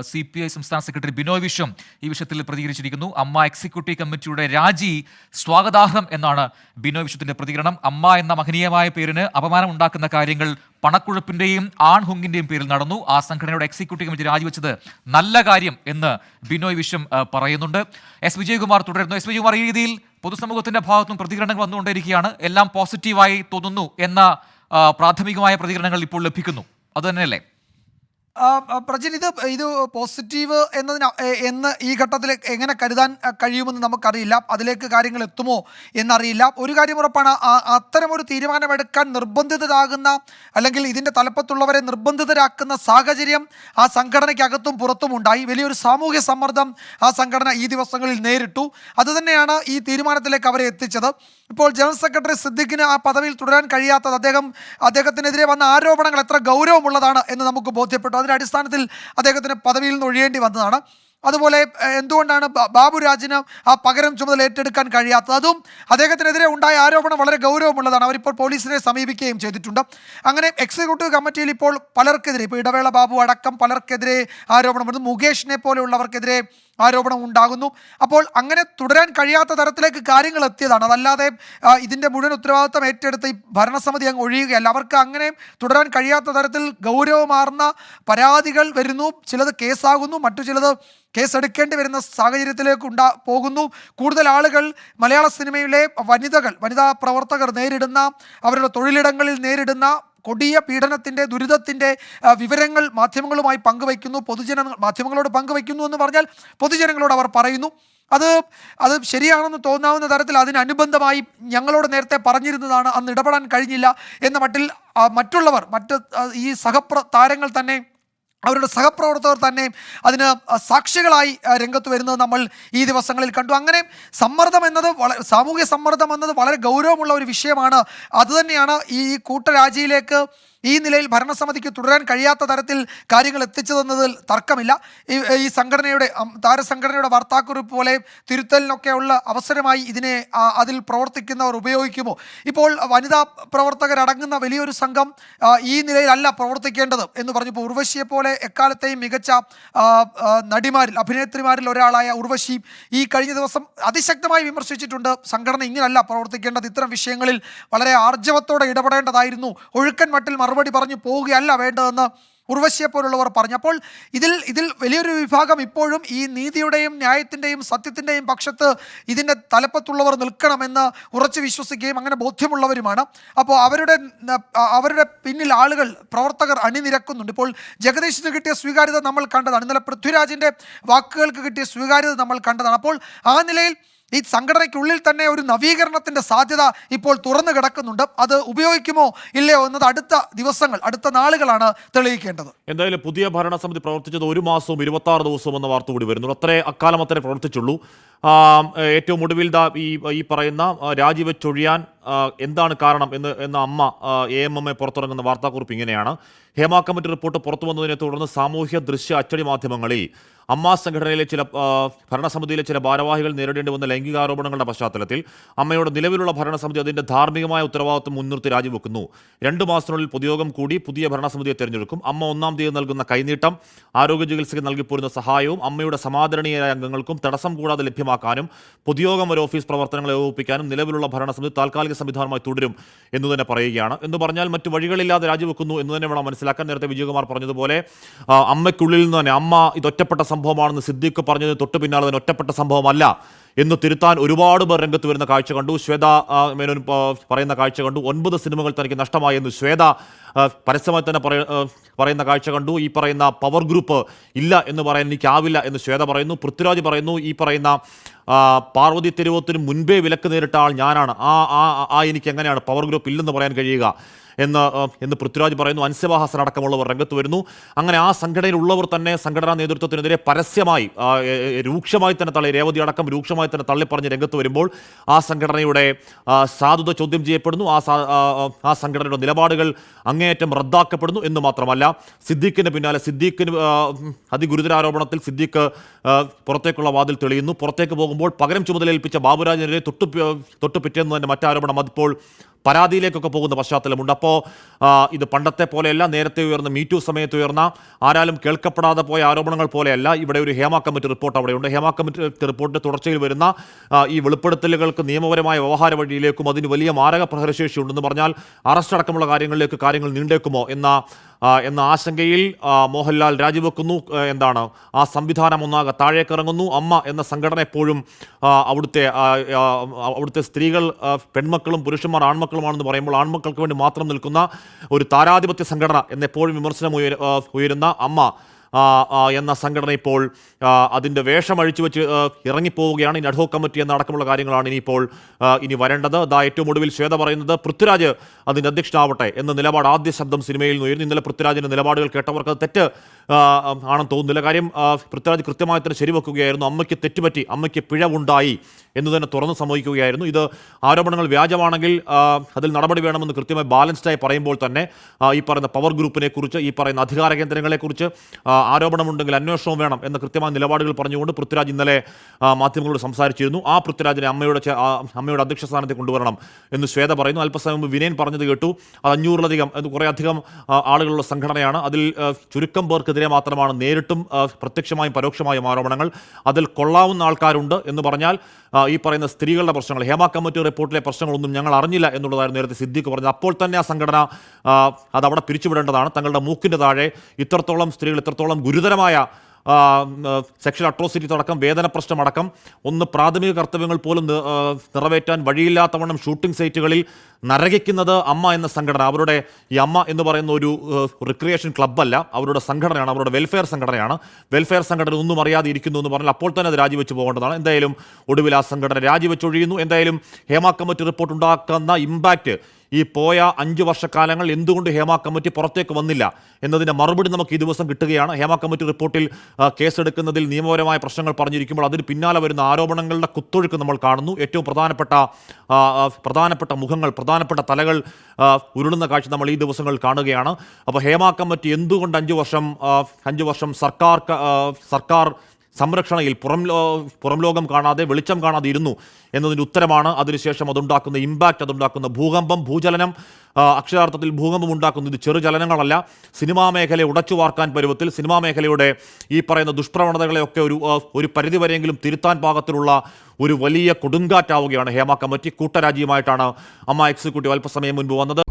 CPI സംസ്ഥാന secretary Binoy Viswam ഈ വിഷയത്തിൽ പ്രതികരിച്ചിരിക്കുന്നു. അമ്മ എക്സിക്യൂട്ടീവ് കമ്മിറ്റിയുടെ രാജി സ്വാഗതാർഹം എന്നാണ് ബിനോയ് വിശ്വത്തിന്റെ പ്രതികരണം. അമ്മ എന്ന മഹനീയമായ പേരിന് അപമാനം ഉണ്ടാക്കുന്ന കാര്യങ്ങൾ പണക്കുഴപ്പിന്റെയും ആൺഹുങ്കിന്റെയും പേരിൽ നടന്നു. ആ സംഘടനയുടെ എക്സിക്യൂട്ടീവ് കമ്മിറ്റി രാജിവെച്ചത് നല്ല കാര്യം എന്ന് ബിനോയ് വിശ്വം പറയുന്നുണ്ട്. എസ് വിജയകുമാർ തുടരുന്നു. എസ് വിജയകുമാർ, ഈ രീതിയിൽ പൊതുസമൂഹത്തിന്റെ ഭാഗത്തും പ്രതികരണങ്ങൾ വന്നുകൊണ്ടിരിക്കുകയാണ്. എല്ലാം പോസിറ്റീവായി തോന്നുന്നു എന്ന പ്രാഥമികമായ പ്രതികരണങ്ങൾ ഇപ്പോൾ ലഭിക്കുന്നു. അതുതന്നെയല്ലേ? പ്രജിൻ, ഇത് പോസിറ്റീവ് എന്ന് ഈ ഘട്ടത്തിൽ എങ്ങനെ കരുതാൻ കഴിയുമെന്ന് നമുക്കറിയില്ല. അതിലേക്ക് കാര്യങ്ങൾ എത്തുമോ എന്നറിയില്ല. ഒരു കാര്യം ഉറപ്പാണ്, അത്തരമൊരു തീരുമാനമെടുക്കാൻ നിർബന്ധിതരാകുന്ന അല്ലെങ്കിൽ ഇതിൻ്റെ തലപ്പത്തുള്ളവരെ നിർബന്ധിതരാക്കുന്ന സാഹചര്യം ആ സംഘടനയ്ക്കകത്തും പുറത്തും ഉണ്ടായി. വലിയൊരു സാമൂഹ്യ സമ്മർദ്ദം ആ സംഘടന ഈ ദിവസങ്ങളിൽ നേരിട്ടു. അതുതന്നെയാണ് ഈ തീരുമാനത്തിലേക്ക് അവരെ എത്തിച്ചത്. ഇപ്പോൾ ജനറൽ സെക്രട്ടറി സിദ്ദിഖിന് ആ പദവിയിൽ തുടരാൻ കഴിയാത്തത് അദ്ദേഹത്തിനെതിരെ വന്ന ആരോപണങ്ങൾ എത്ര ഗൗരവമുള്ളതാണ് എന്ന് നമുക്ക് ബോധ്യപ്പെട്ടു. അതിൻ്റെ അടിസ്ഥാനത്തിൽ അദ്ദേഹത്തിന് പദവിയിൽ നിന്ന് ഒഴിയേണ്ടി വന്നതാണ്. അതുപോലെ എന്തുകൊണ്ടാണ് ബാബുരാജിന് ആ പകരം ചുമതല ഏറ്റെടുക്കാൻ കഴിയാത്തത്? അതും അദ്ദേഹത്തിനെതിരെ ഉണ്ടായ ആരോപണം വളരെ ഗൗരവമുള്ളതാണ്. അവരിപ്പോൾ പോലീസിനെ സമീപിക്കുകയും ചെയ്തിട്ടുണ്ട്. അങ്ങനെ എക്സിക്യൂട്ടീവ് കമ്മിറ്റിയിൽ ഇപ്പോൾ പലർക്കെതിരെ, ഇപ്പോൾ ഇടവേള ബാബു അടക്കം പലർക്കെതിരെ ആരോപണം, മുകേഷിനെ പോലെയുള്ളവർക്കെതിരെ ആരോപണം ഉണ്ടാകുന്നു. അപ്പോൾ അങ്ങനെ തുടരാൻ കഴിയാത്ത തരത്തിലേക്ക് കാര്യങ്ങൾ എത്തിയതാണ്. അതല്ലാതെ ഇതിൻ്റെ മുഴുവൻ ഉത്തരവാദിത്വം ഏറ്റെടുത്ത് ഈ ഭരണസമിതി അങ്ങ് ഒഴിയുകയല്ല. അവർക്ക് അങ്ങനെ തുടരാൻ കഴിയാത്ത തരത്തിൽ ഗൗരവമാർന്ന പരാതികൾ വരുന്നു. ചിലത് കേസാകുന്നു, മറ്റു ചിലത് കേസെടുക്കേണ്ടി വരുന്ന സാഹചര്യത്തിലേക്ക് പോകുന്നു. കൂടുതൽ ആളുകൾ മലയാള സിനിമയിലെ വനിതാ പ്രവർത്തകർ നേരിടുന്ന, അവരുടെ തൊഴിലിടങ്ങളിൽ നേരിടുന്ന കൊടിയ പീഡനത്തിൻ്റെ, ദുരിതത്തിൻ്റെ വിവരങ്ങൾ മാധ്യമങ്ങളുമായി പങ്കുവയ്ക്കുന്നു. മാധ്യമങ്ങളോട് പങ്കുവയ്ക്കുന്നു എന്ന് പറഞ്ഞാൽ പൊതുജനങ്ങളോട് അവർ പറയുന്നു. അത് ശരിയാണെന്ന് തോന്നാവുന്ന തരത്തിൽ അതിനനുബന്ധമായി ഞങ്ങളോട് നേരത്തെ പറഞ്ഞിരുന്നതാണ്, അന്ന് ഇടപെടാൻ കഴിഞ്ഞില്ല എന്ന മട്ടിൽ മറ്റുള്ളവർ, ഈ താരങ്ങൾ തന്നെ, അവരുടെ സഹപ്രവർത്തകർ തന്നെ അതിന് സാക്ഷികളായി രംഗത്ത് വരുന്നത് നമ്മൾ ഈ ദിവസങ്ങളിൽ കണ്ടു. അങ്ങനെ സാമൂഹ്യ സമ്മർദ്ദം എന്നത് വളരെ ഗൗരവമുള്ള ഒരു വിഷയമാണ്. അതുതന്നെയാണ് ഈ കൂട്ടരാജിയിലേക്ക് ഈ നിലയിൽ ഭരണസമിതിക്ക് തുടരാൻ കഴിയാത്ത തരത്തിൽ കാര്യങ്ങൾ എത്തിച്ചതെന്നതിൽ തർക്കമില്ല. ഈ താരസംഘടനയുടെ വാർത്താക്കുറിപ്പ് പോലെ തിരുത്തലിനൊക്കെയുള്ള അവസരമായി ഇതിനെ അതിൽ പ്രവർത്തിക്കുന്നവർ ഉപയോഗിക്കുമോ? ഇപ്പോൾ വനിതാ പ്രവർത്തകരടങ്ങുന്ന വലിയൊരു സംഘം ഈ നിലയിലല്ല പ്രവർത്തിക്കേണ്ടത് എന്ന് പറഞ്ഞപ്പോൾ ഉർവശിയെ പോലെ എക്കാലത്തെയും മികച്ച അഭിനേത്രിമാരിൽ ഒരാളായ ഉർവശി ഈ കഴിഞ്ഞ ദിവസം അതിശക്തമായി വിമർശിച്ചിട്ടുണ്ട്. സംഘടന ഇങ്ങനല്ല പ്രവർത്തിക്കേണ്ടത്, ഇത്തരം വിഷയങ്ങളിൽ വളരെ ആർജവത്തോടെ ഇടപെടേണ്ടതായിരുന്നു, ഒഴുക്കൻ മട്ടിൽ മറുപടി പറഞ്ഞു പോവുകയല്ല വേണ്ടതെന്ന് ഉർവശിയെ പോലുള്ളവർ പറഞ്ഞു. അപ്പോൾ ഇതിൽ വലിയൊരു വിഭാഗം ഇപ്പോഴും ഈ നീതിയുടെയും ന്യായത്തിൻ്റെയും സത്യത്തിൻ്റെയും പക്ഷത്ത് ഇതിൻ്റെ തലപ്പത്തുള്ളവർ നിൽക്കണമെന്ന് ഉറച്ചു വിശ്വസിക്കുകയും അങ്ങനെ ബോധ്യമുള്ളവരുമാണ്. അപ്പോൾ അവരുടെ പിന്നിൽ പ്രവർത്തകർ അണിനിരക്കുന്നുണ്ട്. ഇപ്പോൾ ജഗദീഷിന് കിട്ടിയ സ്വീകാര്യത നമ്മൾ കണ്ടതാണ്. ഇന്നലെ പൃഥ്വിരാജിൻ്റെ വാക്കുകൾക്ക് കിട്ടിയ സ്വീകാര്യത നമ്മൾ കണ്ടതാണ്. അപ്പോൾ ആ നിലയിൽ ഈ സംഘടനയ്ക്കുള്ളിൽ തന്നെ ഒരു നവീകരണത്തിൻ്റെ സാധ്യത ഇപ്പോൾ തുറന്നു കിടക്കുന്നുണ്ട്. അത് ഉപയോഗിക്കുമോ ഇല്ലയോ എന്നത് അടുത്ത നാളുകളാണ് തെളിയിക്കേണ്ടത്. എന്തായാലും പുതിയ ഭരണസമിതി പ്രവർത്തിച്ചത് 1 മാസവും 26 ദിവസവും എന്ന വാർത്ത കൂടി വരുന്നു. അക്കാലം അത്രേ പ്രവർത്തിച്ചുള്ളൂ. ഏറ്റവും ഒടുവിൽ ഈ പറയുന്ന രാജിവെച്ചൊഴിയാൻ എന്താണ് കാരണം എന്ന അമ്മ AMM പുറത്തിറങ്ങുന്ന വാർത്താക്കുറിപ്പ് ഇങ്ങനെയാണ്. ഹേമ കമ്മിറ്റി റിപ്പോർട്ട് പുറത്തു വന്നതിനെ തുടർന്ന് സാമൂഹ്യ ദൃശ്യ അച്ചടി മാധ്യമങ്ങളിൽ അമ്മ സംഘടനയിലെ ഭരണസമിതിയിലെ ചില ഭാരവാഹികൾ നേരിടേണ്ടി വന്ന ലൈംഗികാരോപണങ്ങളുടെ പശ്ചാത്തലത്തിൽ അമ്മയുടെ നിലവിലുള്ള ഭരണസമിതി അതിൻ്റെ ധാർമ്മികമായ ഉത്തരവാദിത്വം മുൻനിർത്തി രാജിവെക്കുന്നു. 2 മാസത്തിനുള്ളിൽ പൊതുയോഗം കൂടി പുതിയ ഭരണസമിതിയെ തെരഞ്ഞെടുക്കും. അമ്മ 1-ാം തീയതി നൽകുന്ന കൈനീട്ടം, ആരോഗ്യ ചികിത്സയ്ക്ക് നൽകിപ്പോരുന്ന സഹായവും അമ്മയുടെ സമാദരണീയരായ അംഗങ്ങൾക്കും തടസ്സം കൂടാതെ ലഭ്യമാക്കാനും പൊതുയോഗം വരെ ഓഫീസ് പ്രവർത്തനങ്ങളെ ഏകോപിപ്പിക്കാനും നിലവിലുള്ള ഭരണസമിതി താൽക്കാലിക സംവിധാനമായി തുടരും എന്ന് തന്നെ പറയുകയാണ്. എന്ന് പറഞ്ഞാൽ മറ്റു വഴികളില്ലാതെ രാജിവെക്കുന്നു എന്ന് തന്നെ വേണം മനസ്സിലാക്കാൻ. നേരത്തെ വിജയകുമാർ പറഞ്ഞതുപോലെ അമ്മയ്ക്കുള്ളിൽ നിന്ന് തന്നെ അമ്മ ഇതൊറ്റപ്പെട്ട സംഭവമാണെന്ന് സിദ്ദീഖ് പറഞ്ഞത് തൊട്ടു പിന്നാലെ തന്നെ ഒറ്റപ്പെട്ട സംഭവമല്ല എന്ന് തിരുത്താൻ ഒരുപാട് പേർ രംഗത്ത് വരുന്ന കാഴ്ച കണ്ടു. ശ്വേത മേനോൻ പറയുന്ന കാഴ്ച കണ്ടു. 9 സിനിമകൾ തനിക്ക് നഷ്ടമായി എന്ന് ശ്വേത പരസ്യമായി തന്നെ പറയുന്ന കാഴ്ച കണ്ടു. ഈ പറയുന്ന പവർ ഗ്രൂപ്പ് ഇല്ല എന്ന് പറയാൻ എനിക്കാവില്ല എന്ന് ശ്വേത പറയുന്നു. പൃഥ്വിരാജ് പറയുന്നു, ഈ പറയുന്ന പാർവതി തിരുവോത്തിന് മുൻപേ വിലക്ക് നേരിട്ട ആൾ ഞാനാണ്, എനിക്ക് എങ്ങനെയാണ് പവർ ഗ്രൂപ്പ് ഇല്ലെന്ന് പറയാൻ കഴിയുക എന്ന് പൃഥ്വിരാജ് പറയുന്നു. അൻസിബ ഹസൻ അടക്കമുള്ളവർ രംഗത്ത് വരുന്നു. അങ്ങനെ ആ സംഘടനയിലുള്ളവർ തന്നെ സംഘടനാ നേതൃത്വത്തിനെതിരെ പരസ്യമായി രൂക്ഷമായി തന്നെ രേവതി അടക്കം രൂക്ഷമായി തന്നെ തള്ളിപ്പറഞ്ഞ് രംഗത്ത് വരുമ്പോൾ ആ സംഘടനയുടെ സാധുത ചോദ്യം ചെയ്യപ്പെടുന്നു. ആ സംഘടനയുടെ നിലപാടുകൾ അങ്ങേയറ്റം റദ്ദാക്കപ്പെടുന്നു എന്ന് മാത്രമല്ല, സിദ്ദീഖിന് പിന്നാലെ അതിഗുരുതര ആരോപണത്തിൽ സിദ്ദീഖ് പുറത്തേക്കുള്ള വാതിൽ തെളിയുന്നു. പുറത്തേക്ക് പോകുമ്പോൾ പകരം ചുമതലയേൽപ്പിച്ച ബാബുരാജിനെതിരെ തൊട്ടു പിറ്റേന്ന് തന്നെ മറ്റാരോപണം അതിപ്പോൾ പരാതിയിലേക്കൊക്കെ പോകുന്ന പശ്ചാത്തലമുണ്ട്. അപ്പോൾ ഇത് പണ്ടത്തെ പോലെയല്ല, നേരത്തെ ഉയർന്ന മീറ്റു സമയത്ത് ഉയർന്ന ആരാലും കേൾക്കപ്പെടാതെ പോയ ആരോപണങ്ങൾ പോലെയല്ല. ഇവിടെ ഒരു ഹേമ കമ്മിറ്റി റിപ്പോർട്ട് അവിടെയുണ്ട്. ഹേമ കമ്മിറ്റി റിപ്പോർട്ടിന്റെ തുടർച്ചയിൽ വരുന്ന ഈ വെളിപ്പെടുത്തലുകൾക്ക് നിയമപരമായ വ്യവഹാര വഴിയിലേക്കും അതിന് വലിയ മാരക പ്രഹരശേഷി ഉണ്ടെന്ന് പറഞ്ഞാൽ അറസ്റ്റ് അടക്കമുള്ള കാര്യങ്ങളിലേക്ക് കാര്യങ്ങൾ നീണ്ടേക്കുമോ എന്ന ആശങ്കയിൽ മോഹൻലാൽ രാജിവെക്കുന്നു. എന്താണ് ആ സംവിധാനം ഒന്നാകെ താഴേക്കിറങ്ങുന്നു. അമ്മ എന്ന സംഘടന എപ്പോഴും അവിടുത്തെ സ്ത്രീകൾ പെൺമക്കളും പുരുഷന്മാർ ആൺമക്കളുമാണെന്ന് പറയുമ്പോൾ ആൺമക്കൾക്ക് വേണ്ടി മാത്രം നിൽക്കുന്ന ഒരു താരാധിപത്യ സംഘടന എന്നെപ്പോഴും വിമർശനം ഉയരുന്ന അമ്മ എന്ന സംഘടന ഇപ്പോൾ അതിൻ്റെ വേഷം അഴിച്ചു വെച്ച് ഇറങ്ങിപ്പോവുകയാണ്. ഇനി അഡ്ഹോക് കമ്മിറ്റി എന്നടക്കമുള്ള കാര്യങ്ങളാണ് ഇനിയിപ്പോൾ ഇനി വരേണ്ടത്. ഏറ്റവും ഒടുവിൽ ശ്വേത പറയുന്നത് പൃഥ്വിരാജ് അതിൻ്റെ അധ്യക്ഷനാവട്ടെ എന്ന നിലപാട് ആദ്യ ശബ്ദം സിനിമയിൽ നിന്ന് ഉയർന്നു. ഇന്നലെ പൃഥ്വിരാജിൻ്റെ നിലപാടുകൾ കേട്ടവർക്ക് അത് തെറ്റ് ആണെന്ന് തോന്നുന്നില്ല. കാര്യം പൃഥ്വിരാജ് കൃത്യമായി തന്നെ ശരിവെക്കുകയായിരുന്നു. അമ്മയ്ക്ക് തെറ്റുപറ്റി, അമ്മയ്ക്ക് പിഴവുണ്ടായി എന്ന് തന്നെ തുറന്നു സമ്മതിക്കുകയായിരുന്നു. ഇത് ആരോപണങ്ങൾ വ്യാജമാണെങ്കിൽ അതിൽ നടപടി വേണമെന്ന് കൃത്യമായി ബാലൻസ്ഡായി പറയുമ്പോൾ തന്നെ ഈ പറയുന്ന പവർ ഗ്രൂപ്പിനെ കുറിച്ച്, ഈ പറയുന്ന അധികാര കേന്ദ്രങ്ങളെക്കുറിച്ച് ആരോപണമുണ്ടെങ്കിൽ അന്വേഷണം വേണം എന്ന കൃത്യമായ നിലപാടുകൾ പറഞ്ഞുകൊണ്ട് പൃഥ്വിരാജ് ഇന്നലെ മാധ്യമങ്ങളോട് സംസാരിച്ചിരുന്നു. ആ പൃഥ്വിരാജിനെ അമ്മയുടെ അധ്യക്ഷ സ്ഥാനത്ത് കൊണ്ടുവരണം എന്ന് ശ്വേത പറയുന്നു. അല്പസമയം മുമ്പ് വിനയൻ പറഞ്ഞത് കേട്ടു. അത് 500-ലധികം കുറേയധികം ആളുകളുള്ള സംഘടനയാണ്. അതിൽ ചുരുക്കം പേർക്കെതിരെ മാത്രമാണ് നേരിട്ടും പ്രത്യക്ഷമായും പരോക്ഷമായും ആരോപണങ്ങൾ. അതിൽ കൊള്ളാവുന്ന ആൾക്കാരുണ്ട് എന്ന് പറഞ്ഞാൽ ഈ പറയുന്ന സ്ത്രീകളുടെ പ്രശ്നങ്ങൾ, ഹേമ കമ്മിറ്റി റിപ്പോർട്ടിലെ പ്രശ്നങ്ങളൊന്നും ഞങ്ങൾ അറിഞ്ഞില്ല എന്നുള്ളതായിരുന്നു നേരത്തെ സിദ്ദീഖ് പറഞ്ഞത്. അപ്പോൾ തന്നെ ആ സംഘടന അതവിടെ പിരിച്ചുവിടേണ്ടതാണ്. തങ്ങളുടെ മൂക്കിൻ്റെ താഴെ ഇത്രത്തോളം സ്ത്രീകൾ, ഇത്രത്തോളം ഗുരുതരമായ സെക്ഷൽ അട്രോസിറ്റി അടക്കം, വേദന പ്രശ്നമടക്കം, പ്രാഥമിക കർത്തവ്യങ്ങൾ പോലും നിറവേറ്റാൻ വഴിയില്ലാത്തവണ്ണം ഷൂട്ടിംഗ് സൈറ്റുകളിൽ നരകിക്കുന്നത് അമ്മ എന്ന സംഘടന. അവരുടെ ഈ അമ്മ എന്ന് പറയുന്ന ഒരു റിക്രിയേഷൻ ക്ലബ്ബല്ല, അവരുടെ സംഘടനയാണ്, അവരുടെ വെൽഫെയർ സംഘടനയാണ്. വെൽഫെയർ സംഘടന ഒന്നും അറിയാതെ ഇരിക്കുന്നു എന്ന് പറഞ്ഞാൽ അപ്പോൾ തന്നെ അത് രാജിവെച്ച് പോകേണ്ടതാണ്. എന്തായാലും ഒടുവിൽ ആ സംഘടന രാജിവെച്ചൊഴിയുന്നു. എന്തായാലും ഹേമ കമ്മിറ്റി റിപ്പോർട്ട് ഉണ്ടാക്കുന്ന ഇമ്പാക്റ്റ്, ഈ പോയ 5 വർഷക്കാലങ്ങൾ എന്തുകൊണ്ട് ഹേമ കമ്മിറ്റി പുറത്തേക്ക് വന്നില്ല എന്നതിൻ്റെ മറുപടി നമുക്ക് ഈ ദിവസം കിട്ടുകയാണ്. ഹേമ കമ്മിറ്റി റിപ്പോർട്ടിൽ കേസെടുക്കുന്നതിൽ നിയമപരമായ പ്രശ്നങ്ങൾ പറഞ്ഞിരിക്കുമ്പോൾ അതിന് പിന്നാലെ വരുന്ന ആരോപണങ്ങളുടെ കുത്തൊഴുക്ക് നമ്മൾ കാണുന്നു. ഏറ്റവും പ്രധാനപ്പെട്ട മുഖങ്ങൾ, പ്രധാനപ്പെട്ട തലകൾ ഉരുളുന്ന കാഴ്ച നമ്മൾ ഈ ദിവസങ്ങളിൽ കാണുകയാണ്. അപ്പോൾ ഹേമ കമ്മിറ്റി എന്തുകൊണ്ട് 5 വർഷം സർക്കാർ സംരക്ഷണയിൽ പുറം ലോകം കാണാതെ, വെളിച്ചം കാണാതെ ഇരുന്നു എന്നതിൻ്റെ ഉത്തരമാണ് അതിനുശേഷം അതുണ്ടാക്കുന്ന ഇമ്പാക്റ്റ്, അതുണ്ടാക്കുന്ന ഭൂകമ്പം, ഭൂചലനം. അക്ഷരാർത്ഥത്തിൽ ഭൂകമ്പം ഉണ്ടാക്കുന്ന ഇത് ചെറുചലനങ്ങളല്ല. സിനിമാ മേഖലയെ ഉടച്ചു വാർക്കാൻ പരുവത്തിൽ, സിനിമാ മേഖലയുടെ ഈ പറയുന്ന ദുഷ്പ്രവണതകളെയൊക്കെ ഒരു പരിധിവരെയെങ്കിലും തിരുത്താൻ പാകത്തിലുള്ള ഒരു വലിയ കൊടുങ്കാറ്റാവുകയാണ് ഹേമ കമ്മിറ്റി. കൂട്ടരാജിയുമായിട്ടാണ് അമ്മ എക്സിക്യൂട്ടീവ് അല്പസമയം മുൻപ് വന്നത്.